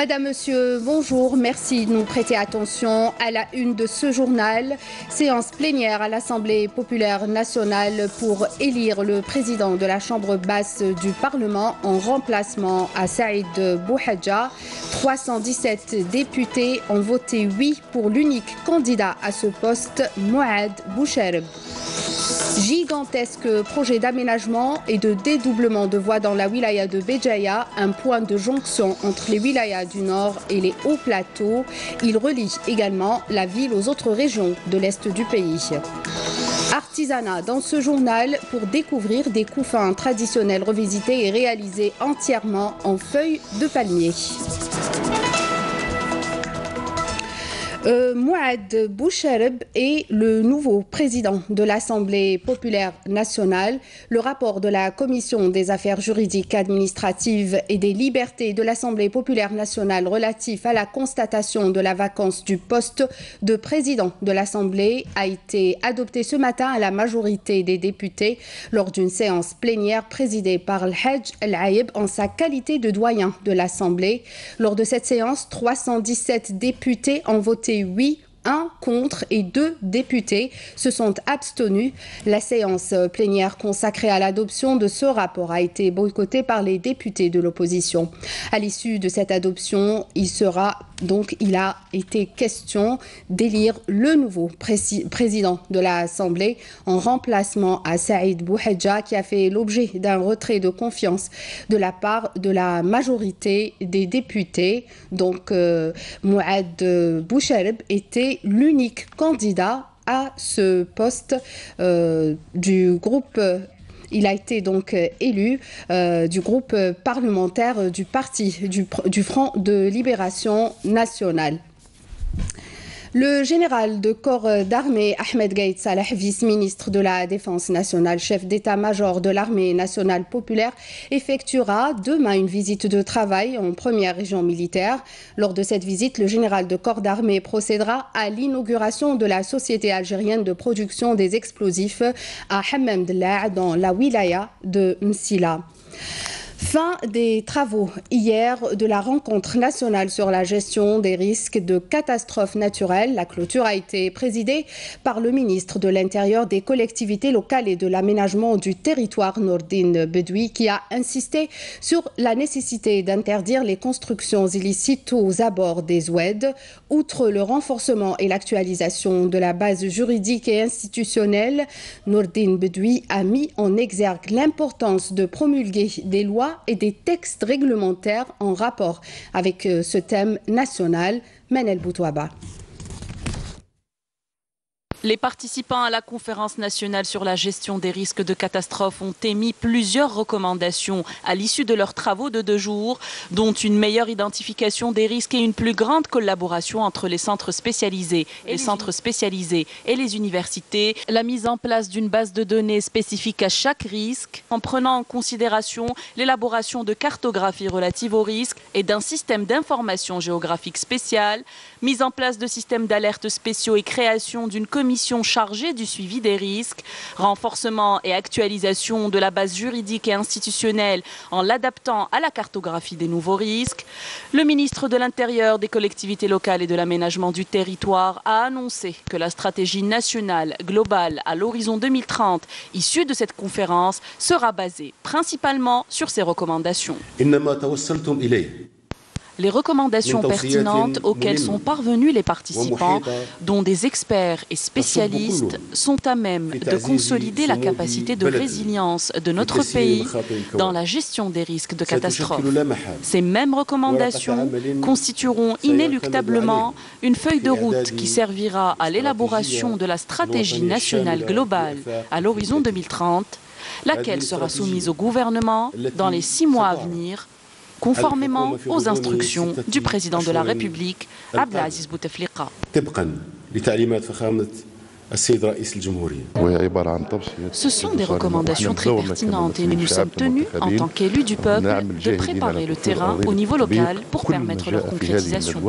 Madame, Monsieur, bonjour. Merci de nous prêter attention à la une de ce journal. Séance plénière à l'Assemblée populaire nationale pour élire le président de la Chambre basse du Parlement en remplacement à Saïd Bouhadja. 317 députés ont voté oui pour l'unique candidat à ce poste, Mouad Bouchareb. Gigantesque projet d'aménagement et de dédoublement de voies dans la wilaya de Béjaïa, un point de jonction entre les wilayas du nord et les hauts plateaux. Il relie également la ville aux autres régions de l'est du pays. Artisanat dans ce journal pour découvrir des couffins traditionnels revisités et réalisés entièrement en feuilles de palmier. Mouad Bouchareb est le nouveau président de l'Assemblée populaire nationale. Le rapport de la Commission des affaires juridiques, administratives et des libertés de l'Assemblée populaire nationale relatif à la constatation de la vacance du poste de président de l'Assemblée a été adopté ce matin à la majorité des députés lors d'une séance plénière présidée par Al-Hajj Al-Aïb en sa qualité de doyen de l'Assemblée. Lors de cette séance, 317 députés ont voté oui, 1 contre et 2 députés se sont abstenus. La séance plénière consacrée à l'adoption de ce rapport a été boycottée par les députés de l'opposition. À l'issue de cette adoption, il a été question d'élire le nouveau président de l'Assemblée en remplacement à Saïd Bouhadja qui a fait l'objet d'un retrait de confiance de la part de la majorité des députés. Donc Mouad Bouchareb était l'unique candidat à ce poste du groupe. Il a été donc élu du groupe parlementaire du parti du Front de Libération Nationale. Le général de corps d'armée Ahmed Gaïd Salah, vice-ministre de la Défense nationale, chef d'état-major de l'armée nationale populaire, effectuera demain une visite de travail en première région militaire. Lors de cette visite, le général de corps d'armée procédera à l'inauguration de la société algérienne de production des explosifs à Hammamdallah dans la wilaya de Msila. Fin des travaux hier de la rencontre nationale sur la gestion des risques de catastrophes naturelles. La clôture a été présidée par le ministre de l'Intérieur, des collectivités locales et de l'aménagement du territoire, Nordine Bedoui, qui a insisté sur la nécessité d'interdire les constructions illicites aux abords des oued. Outre le renforcement et l'actualisation de la base juridique et institutionnelle, Nordine Bedoui a mis en exergue l'importance de promulguer des lois et des textes réglementaires en rapport avec ce thème national. Manel Boutouaba. Les participants à la conférence nationale sur la gestion des risques de catastrophes ont émis plusieurs recommandations à l'issue de leurs travaux de 2 jours, dont une meilleure identification des risques et une plus grande collaboration entre les centres spécialisés et les universités, la mise en place d'une base de données spécifique à chaque risque, en prenant en considération l'élaboration de cartographies relatives aux risques et d'un système d'information géographique spécial, mise en place de systèmes d'alerte spéciaux et création d'une commission chargée du suivi des risques, renforcement et actualisation de la base juridique et institutionnelle en l'adaptant à la cartographie des nouveaux risques. Le ministre de l'Intérieur, des collectivités locales et de l'aménagement du territoire a annoncé que la stratégie nationale globale à l'horizon 2030, issue de cette conférence, sera basée principalement sur ces recommandations. Les recommandations pertinentes auxquelles sont parvenus les participants, dont des experts et spécialistes, sont à même de consolider la capacité de résilience de notre pays dans la gestion des risques de catastrophes. Ces mêmes recommandations constitueront inéluctablement une feuille de route qui servira à l'élaboration de la stratégie nationale globale à l'horizon 2030, laquelle sera soumise au gouvernement dans les 6 mois à venir, conformément aux instructions du président de la République, Abdelaziz Bouteflika. Ce sont des recommandations très pertinentes et nous nous sommes tenus, en tant qu'élus du peuple, de préparer le terrain au niveau local pour permettre leur concrétisation.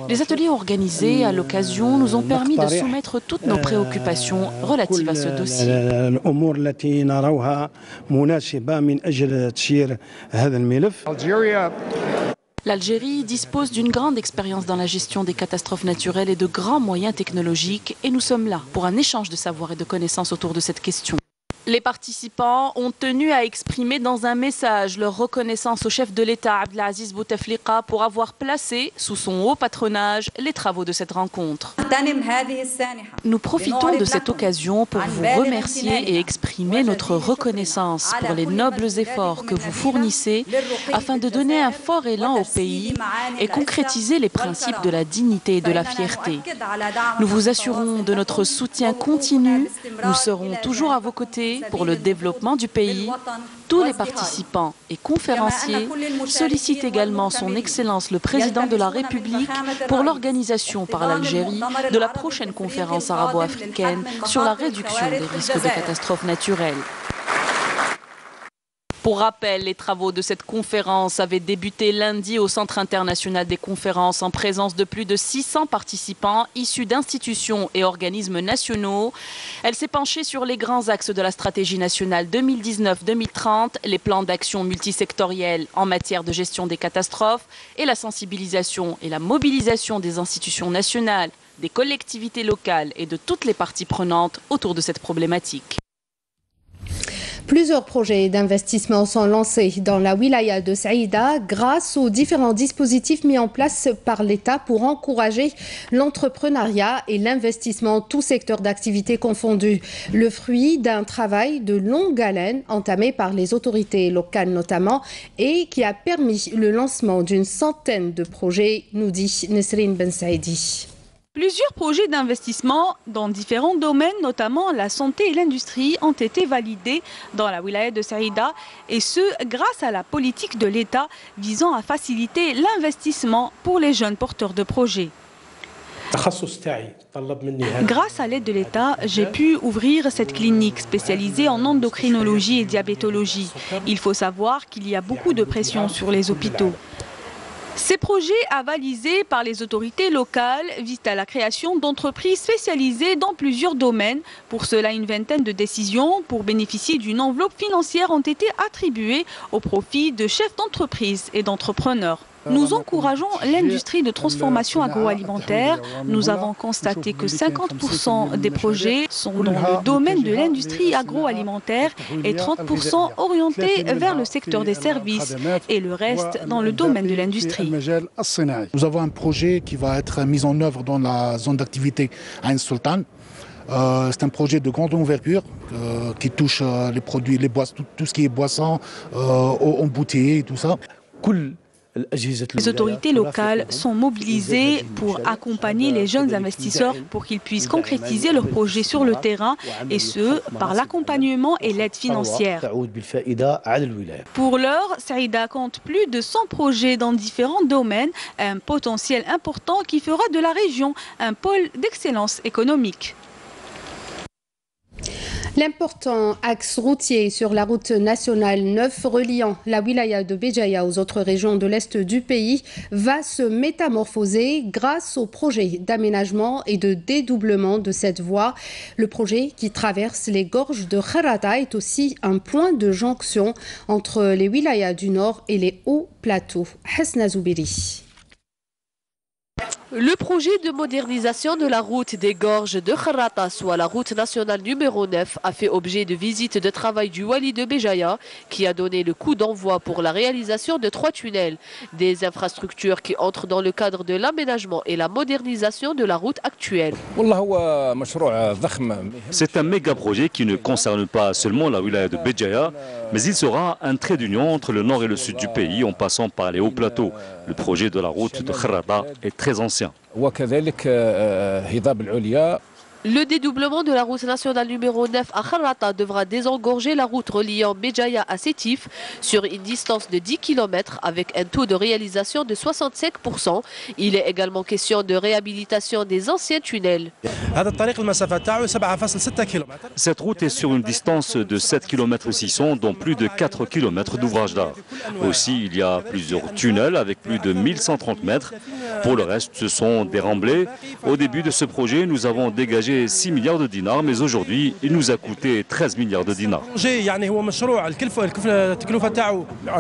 Les ateliers organisés à l'occasion nous ont permis de soumettre toutes nos préoccupations relatives à ce dossier. L'Algérie dispose d'une grande expérience dans la gestion des catastrophes naturelles et de grands moyens technologiques, et nous sommes là pour un échange de savoir et de connaissances autour de cette question. Les participants ont tenu à exprimer dans un message leur reconnaissance au chef de l'État Abdelaziz Bouteflika pour avoir placé sous son haut patronage les travaux de cette rencontre. Nous profitons de cette occasion pour vous remercier et exprimer notre reconnaissance pour les nobles efforts que vous fournissez afin de donner un fort élan au pays et concrétiser les principes de la dignité et de la fierté. Nous vous assurons de notre soutien continu. Nous serons toujours à vos côtés pour le développement du pays. Tous les participants et conférenciers sollicitent également son Excellence le Président de la République pour l'organisation par l'Algérie de la prochaine conférence arabo-africaine sur la réduction des risques de catastrophes naturelles. Pour rappel, les travaux de cette conférence avaient débuté lundi au Centre international des conférences en présence de plus de 600 participants issus d'institutions et organismes nationaux. Elle s'est penchée sur les grands axes de la stratégie nationale 2019-2030, les plans d'action multisectoriels en matière de gestion des catastrophes et la sensibilisation et la mobilisation des institutions nationales, des collectivités locales et de toutes les parties prenantes autour de cette problématique. Plusieurs projets d'investissement sont lancés dans la wilaya de Saïda grâce aux différents dispositifs mis en place par l'État pour encourager l'entrepreneuriat et l'investissement, tous secteurs d'activité confondus. Le fruit d'un travail de longue haleine entamé par les autorités locales notamment et qui a permis le lancement d'une centaine de projets, nous dit Nesrine Ben Saïdi. Plusieurs projets d'investissement dans différents domaines, notamment la santé et l'industrie, ont été validés dans la wilaya de Saïda, et ce, grâce à la politique de l'État visant à faciliter l'investissement pour les jeunes porteurs de projets. Grâce à l'aide de l'État, j'ai pu ouvrir cette clinique spécialisée en endocrinologie et diabétologie. Il faut savoir qu'il y a beaucoup de pression sur les hôpitaux. Ces projets avalisés par les autorités locales visent à la création d'entreprises spécialisées dans plusieurs domaines. Pour cela, une vingtaine de décisions pour bénéficier d'une enveloppe financière ont été attribuées au profit de chefs d'entreprise et d'entrepreneurs. Nous encourageons l'industrie de transformation agroalimentaire. Nous avons constaté que 50% des projets sont dans le domaine de l'industrie agroalimentaire et 30% orientés vers le secteur des services et le reste dans le domaine de l'industrie. Nous avons un projet qui va être mis en œuvre dans la zone d'activité Ain Sultan. C'est un projet de grande envergure qui touche les produits, tout ce qui est boisson, embouteillé et tout ça. Les autorités locales sont mobilisées pour accompagner les jeunes investisseurs pour qu'ils puissent concrétiser leurs projets sur le terrain, et ce, par l'accompagnement et l'aide financière. Pour l'heure, Saïda compte plus de 100 projets dans différents domaines, un potentiel important qui fera de la région un pôle d'excellence économique. L'important axe routier sur la route nationale 9 reliant la wilaya de Béjaïa aux autres régions de l'Est du pays va se métamorphoser grâce au projet d'aménagement et de dédoublement de cette voie. Le projet qui traverse les gorges de Kharata est aussi un point de jonction entre les wilayas du nord et les hauts plateaux. Hasna Zoubiri. Le projet de modernisation de la route des gorges de Kharata, soit la route nationale numéro 9, a fait objet de visites de travail du Wali de Béjaïa, qui a donné le coup d'envoi pour la réalisation de 3 tunnels, des infrastructures qui entrent dans le cadre de l'aménagement et la modernisation de la route actuelle. C'est un méga projet qui ne concerne pas seulement la wilaya de Béjaïa, mais il sera un trait d'union entre le nord et le sud du pays en passant par les hauts plateaux. Le projet de la route de Kharata est très ancien. Le dédoublement de la route nationale numéro 9 à Kharrata devra désengorger la route reliant Béjaïa à Sétif sur une distance de 10 km avec un taux de réalisation de 65%. Il est également question de réhabilitation des anciens tunnels. Cette route est sur une distance de 7 km 600, dont plus de 4 km d'ouvrage d'art. Aussi, il y a plusieurs tunnels avec plus de 1130 mètres. Pour le reste, ce sont des remblais. Au début de ce projet, nous avons dégagé 6 milliards de dinars, mais aujourd'hui, il nous a coûté 13 milliards de dinars.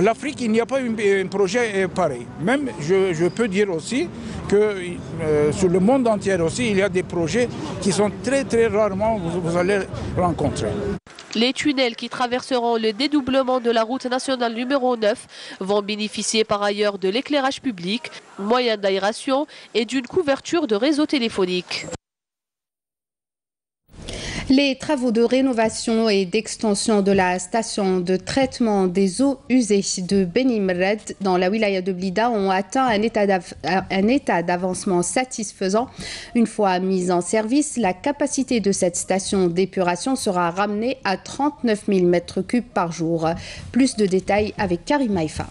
L'Afrique, il n'y a pas un projet pareil. Même, je peux dire aussi que sur le monde entier aussi, il y a des projets qui sont très rarement, vous allez rencontrer. Les tunnels qui traverseront le dédoublement de la route nationale numéro 9 vont bénéficier par ailleurs de l'éclairage public, moyens d'aération et d'une couverture de réseau téléphonique. Les travaux de rénovation et d'extension de la station de traitement des eaux usées de Beni Mred dans la wilaya de Blida ont atteint un état d'avancement satisfaisant. Une fois mise en service, la capacité de cette station d'épuration sera ramenée à 39 000 m3 par jour. Plus de détails avec Karim Maïfa.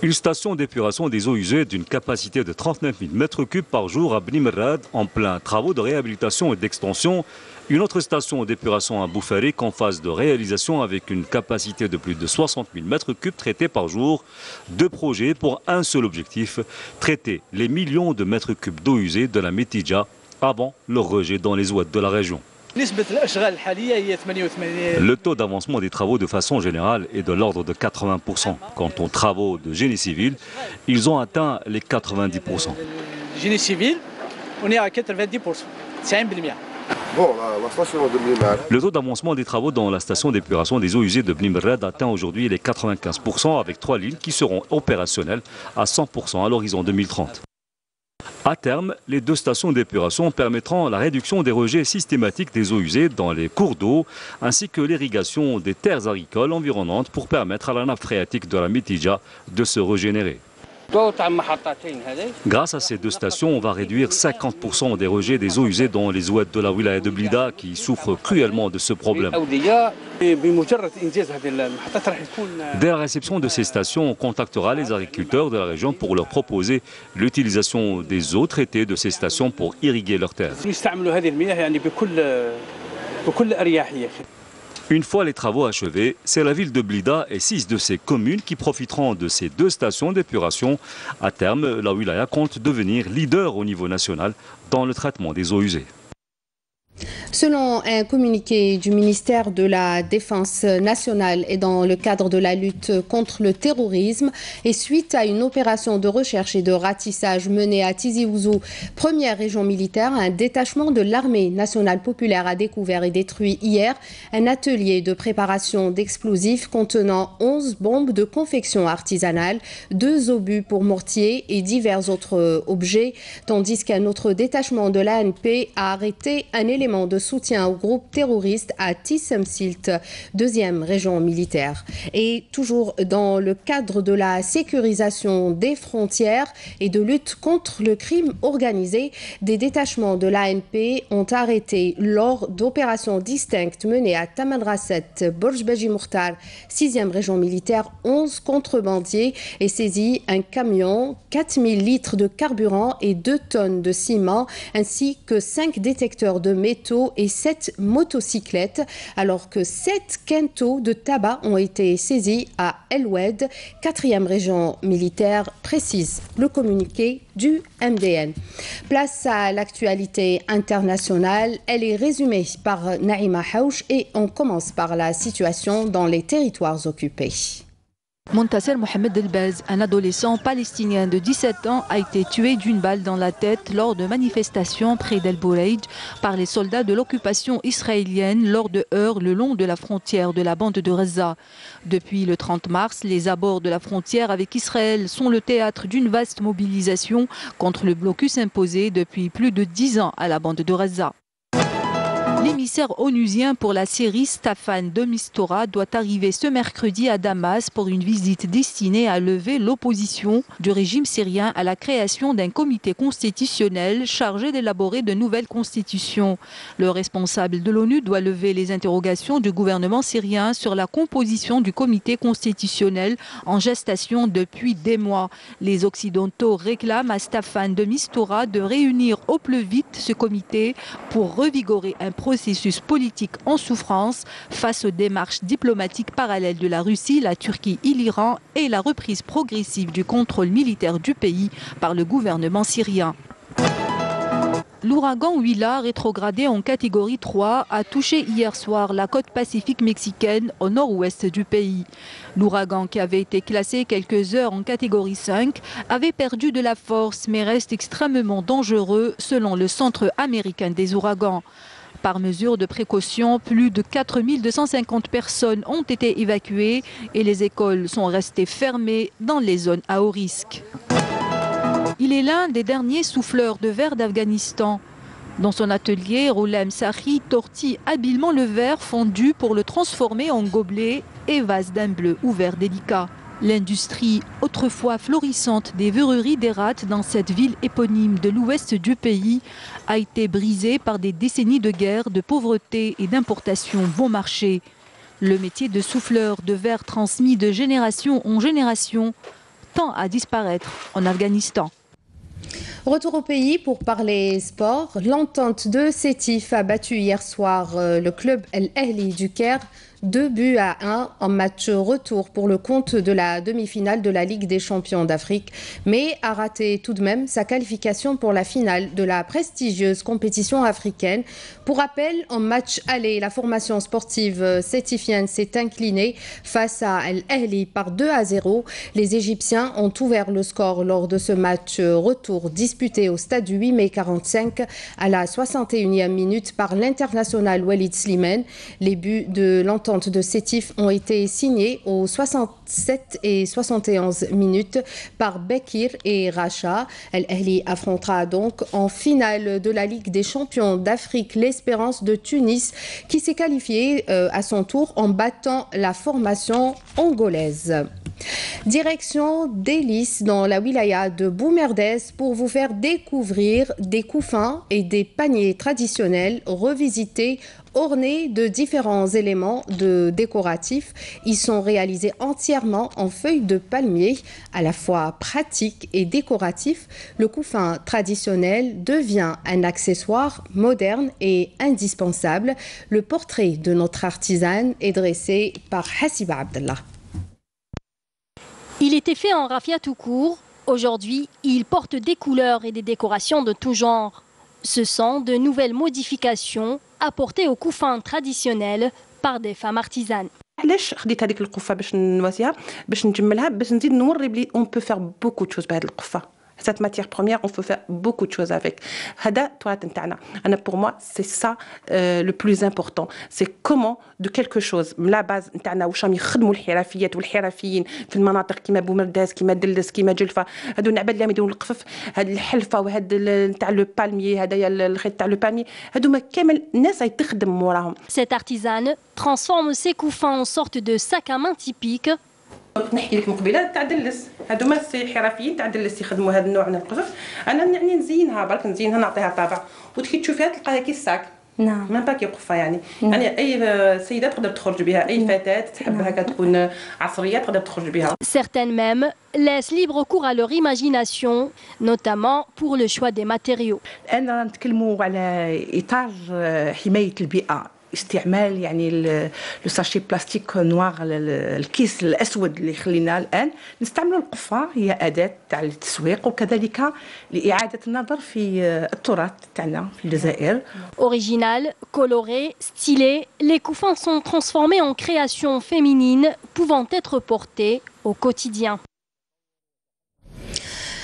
Une station d'épuration des eaux usées d'une capacité de 39 000 m3 par jour à Beni Mred en plein travaux de réhabilitation et d'extension. Une autre station d'épuration à Boufarik en phase de réalisation avec une capacité de plus de 60 000 m3 traités par jour. Deux projets pour un seul objectif, traiter les millions de mètres cubes d'eau usée de la Metidja avant leur rejet dans les ouates de la région. Le taux d'avancement des travaux de façon générale est de l'ordre de 80%. Quant aux travaux de génie civil, ils ont atteint les 90%. Génie civil, on est à 90%. C'est 1%. Le taux d'avancement des travaux dans la station d'épuration des eaux usées de Beni Mred atteint aujourd'hui les 95% avec 3 lignes qui seront opérationnelles à 100% à l'horizon 2030. À terme, les deux stations d'épuration permettront la réduction des rejets systématiques des eaux usées dans les cours d'eau ainsi que l'irrigation des terres agricoles environnantes pour permettre à la nappe phréatique de la Metidja de se régénérer. Grâce à ces deux stations, on va réduire 50% des rejets des eaux usées dans les ouates de la wilaya de Blida qui souffrent cruellement de ce problème. Dès la réception de ces stations, on contactera les agriculteurs de la région pour leur proposer l'utilisation des eaux traitées de ces stations pour irriguer leurs terres. Une fois les travaux achevés, c'est la ville de Blida et 6 de ses communes qui profiteront de ces deux stations d'épuration. À terme, la wilaya compte devenir leader au niveau national dans le traitement des eaux usées. Selon un communiqué du ministère de la Défense nationale et dans le cadre de la lutte contre le terrorisme et suite à une opération de recherche et de ratissage menée à Tizi Ouzou, première région militaire, un détachement de l'armée nationale populaire a découvert et détruit hier un atelier de préparation d'explosifs contenant 11 bombes de confection artisanale, 2 obus pour mortier et divers autres objets, tandis qu'un autre détachement de l'ANP a arrêté un élément de soutien au groupe terroriste à Tissemsilt, deuxième région militaire. Et toujours dans le cadre de la sécurisation des frontières et de lutte contre le crime organisé, des détachements de l'ANP ont arrêté lors d'opérations distinctes menées à Tamanrasset, Borj Beji Mokhtar, 6e région militaire, 11 contrebandiers et saisi un camion, 4000 litres de carburant et 2 tonnes de ciment, ainsi que 5 détecteurs de métaux et 7 motocyclettes, alors que 7 quintaux de tabac ont été saisis à El Oued, 4e région militaire, précise le communiqué du MDN. Place à l'actualité internationale. Elle est résumée par Naïma Haouch et on commence par la situation dans les territoires occupés. Montasser Mohamed Elbaz, un adolescent palestinien de 17 ans, a été tué d'une balle dans la tête lors de manifestations près d'El Boureij par les soldats de l'occupation israélienne lors de heurts le long de la frontière de la bande de Gaza. Depuis le 30 mars, les abords de la frontière avec Israël sont le théâtre d'une vaste mobilisation contre le blocus imposé depuis plus de 10 ans à la bande de Gaza. L'émissaire onusien pour la Syrie, Staffan de Mistura, doit arriver ce mercredi à Damas pour une visite destinée à lever l'opposition du régime syrien à la création d'un comité constitutionnel chargé d'élaborer de nouvelles constitutions. Le responsable de l'ONU doit lever les interrogations du gouvernement syrien sur la composition du comité constitutionnel en gestation depuis des mois. Les Occidentaux réclament à Staffan de Mistura de réunir au plus vite ce comité pour revigorer un processus politique en souffrance face aux démarches diplomatiques parallèles de la Russie, la Turquie et l'Iran et la reprise progressive du contrôle militaire du pays par le gouvernement syrien. L'ouragan Huila, rétrogradé en catégorie 3, a touché hier soir la côte pacifique mexicaine au nord-ouest du pays. L'ouragan, qui avait été classé quelques heures en catégorie 5, avait perdu de la force mais reste extrêmement dangereux selon le Centre américain des ouragans. Par mesure de précaution, plus de 4250 personnes ont été évacuées et les écoles sont restées fermées dans les zones à haut risque. Il est l'un des derniers souffleurs de verre d'Afghanistan. Dans son atelier, Roulem Sahi tortille habilement le verre fondu pour le transformer en gobelet et vase d'un bleu ou vert délicat. L'industrie, autrefois florissante des verreries d'Herat dans cette ville éponyme de l'ouest du pays, a été brisée par des décennies de guerre, de pauvreté et d'importation bon marché. Le métier de souffleur de verre transmis de génération en génération tend à disparaître en Afghanistan. Retour au pays pour parler sport. L'entente de Sétif a battu hier soir le club El Ahly du Caire 2-1 en match retour pour le compte de la demi-finale de la Ligue des champions d'Afrique, mais a raté tout de même sa qualification pour la finale de la prestigieuse compétition africaine. Pour rappel, en match aller, la formation sportive sétifienne s'est inclinée face à El Ahly par 2-0. Les Égyptiens ont ouvert le score lors de ce match retour disputé au stade du 8 mai 45 à la 61e minute par l'international Walid Slimane. Les buts de l'entente de Sétif ont été signés aux 67 et 71 minutes par Bekir et Racha. El Ahly affrontera donc en finale de la Ligue des champions d'Afrique l'Espérance de Tunis qui s'est qualifiée à son tour en battant la formation angolaise. Direction d'Elis dans la wilaya de Boumerdès pour vous faire découvrir des couffins et des paniers traditionnels revisités ornés de différents éléments décoratifs. Ils sont réalisés entièrement en feuilles de palmier, à la fois pratique et décoratif. Le couffin traditionnel devient un accessoire moderne et indispensable. Le portrait de notre artisane est dressé par Hassiba Abdallah. Il était fait en raffia tout court. Aujourd'hui, il porte des couleurs et des décorations de tout genre. Ce sont de nouvelles modifications apportées au couffin traditionnel par des femmes artisanes. علاش خديت هذيك القفه باش نواسيها باش نجملها باش نزيد نوري بلي اون بو فير بوكو دو شوز بهذه القفه. Cette matière première, on peut faire beaucoup de choses avec. Pour moi, c'est ça le plus important. C'est comment de quelque chose. La base, واش راهم يخدموا الحرفيات والحرفيين في المناطق كيما بومرداس كيما دلس كيما جلفه هادو العباد اللي يديروا القفف هاد الحلفه وهاد تاع لو بالمي هدايا الخيط تاع لو بالمي هادو كامل الناس تخدم موراهم. Cette artisane transforme ses couffins en sorte de sac à main typique. نحكي لك مقبله تاع دلس هادو ما حرفيين تاع دلس يخدموا هذا النوع من القفف انا يعني نزينها برك نزينها نعطيها طابع وكي تشوفيها تلقاها كي الساك نعم ما باكي قفه يعني اي سيده تقدر تخرج بها اي فتاه تحب هكا تكون عصريه تقدر تخرج بها. Certaines même laissent libre cours à leur imagination, notamment pour le choix des matériaux. انا نتكلموا على اطار حمايه البيئه استعمال يعني لو ساشي بلاستيك نوار الكيس الاسود اللي خلينا الان نستعملوا القفه هي اداه تاع التسويق وكذلك لاعاده النظر في التراث تاعنا في الجزائر. Original, coloré, stylé, les couffins sont transformés en créations féminines pouvant être portées au quotidien.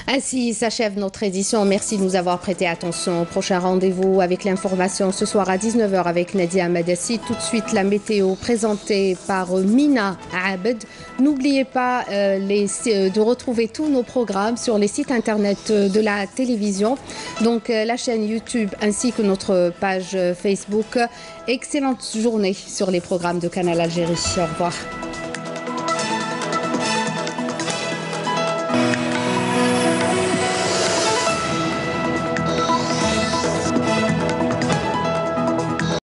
Ainsi s'achève notre édition. Merci de nous avoir prêté attention. Prochain rendez-vous avec l'information ce soir à 19h avec Nadia Madassi. Tout de suite la météo présentée par Mina Abed. N'oubliez pas de retrouver tous nos programmes sur les sites internet de la télévision, donc la chaîne YouTube ainsi que notre page Facebook. Excellente journée sur les programmes de Canal Algérie. Au revoir.